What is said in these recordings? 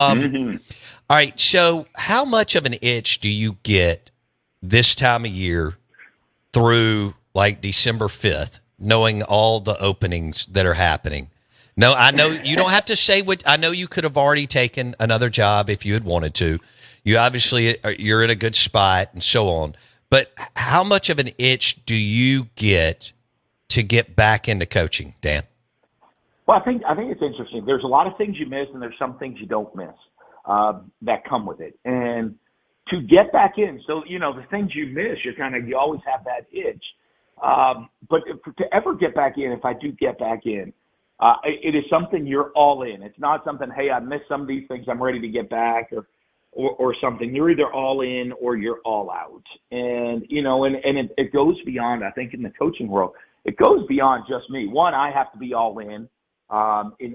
Hmm. All right. So, how much of an itch do you get this time of year through like December 5th, knowing all the openings that are happening? No, I know you don't have to say what. I know you could have already taken another job if you had wanted to. You obviously you're in a good spot and so on. But how much of an itch do you get to get back into coaching, Dan? Well, I think it's interesting. There's a lot of things you miss, and there's some things you don't miss that come with it. And to get back in, so the things you miss, you always have that itch. But to ever get back in, if I do get back in, it is something you're all in. It's not something, hey, I missed some of these things, I'm ready to get back, or something. You're either all in or you're all out. And it goes beyond. I think in the coaching world, it goes beyond just me. One, I have to be all in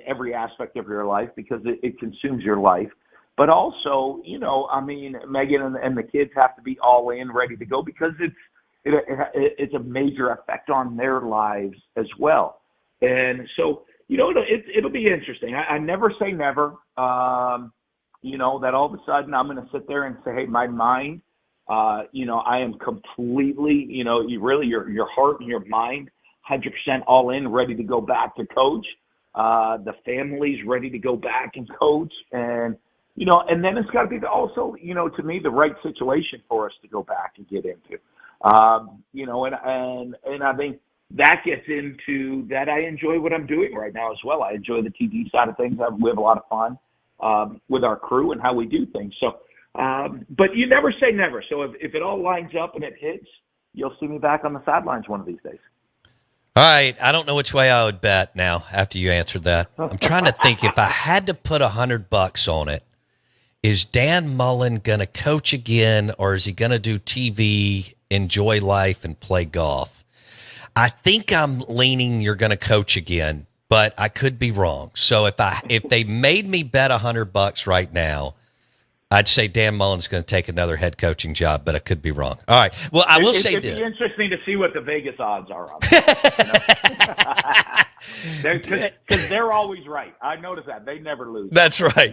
every aspect of your life because it consumes your life. But also, Megan and the kids have to be all in, ready to go because it's a major effect on their lives as well. And so, it'll be interesting. I never say never. That all of a sudden I'm going to sit there and say, hey, my mind, I am completely, your heart and your mind, 100% all in, ready to go back to coach. The family's ready to go back and coach. And then it's got to be also, to me, the right situation for us to go back and get into. And I think that gets into that. I enjoy what I'm doing right now as well. I enjoy the TV side of things. We have a lot of fun with our crew and how we do things. So, but you never say never. So if it all lines up and it hits, you'll see me back on the sidelines one of these days. All right. I don't know which way I would bet now after you answered that. I'm trying to think if I had to put $100 on it. Is Dan Mullen going to coach again, or is he going to do TV, enjoy life, and play golf? I think I'm leaning you're going to coach again, but I could be wrong. So if they made me bet $100 right now, I'd say Dan Mullen's going to take another head coaching job, but I could be wrong. All right. Well, I will say this. It'd be interesting to see what the Vegas odds are on that. Because they're always right. I noticed that. They never lose. That's right.